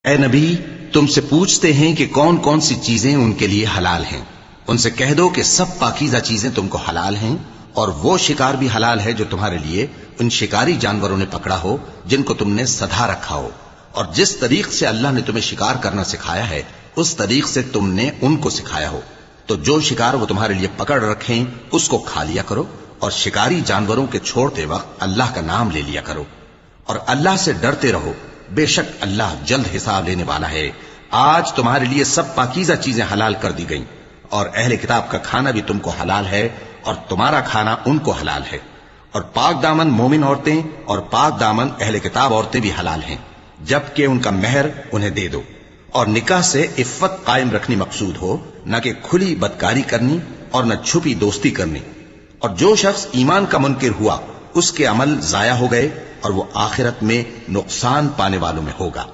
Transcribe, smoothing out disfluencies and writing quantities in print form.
اے نبی، تم سے پوچھتے ہیں کہ کون کون سی چیزیں ان کے لیے حلال ہیں۔ ان سے کہہ دو کہ سب پاکیزہ چیزیں تم کو حلال ہیں، اور وہ شکار بھی حلال ہے جو تمہارے لیے ان شکاری جانوروں نے پکڑا ہو جن کو تم نے سدھا رکھا ہو، اور جس طریق سے اللہ نے تمہیں شکار کرنا سکھایا ہے اس طریق سے تم نے ان کو سکھایا ہو۔ تو جو شکار وہ تمہارے لیے پکڑ رکھیں اس کو کھا لیا کرو، اور شکاری جانوروں کے چھوڑتے وقت اللہ کا نام لے لیا کرو، اور اللہ سے ڈرتے رہو، بے شک اللہ جلد حساب لینے والا ہے۔ آج تمہارے لیے سب پاکیزہ چیزیں حلال کر دی گئیں، اور اہل کتاب کا کھانا بھی تم کو حلال ہے اور تمہارا کھانا ان کو حلال ہے، اور پاک دامن مومن عورتیں اور پاک دامن اہل کتاب عورتیں بھی حلال ہیں، جبکہ ان کا مہر انہیں دے دو، اور نکاح سے عفت قائم رکھنی مقصود ہو، نہ کہ کھلی بدکاری کرنی اور نہ چھپی دوستی کرنی۔ اور جو شخص ایمان کا منکر ہوا اس کے عمل ضائع ہو گئے اور وہ آخرت میں نقصان پانے والوں میں ہوگا۔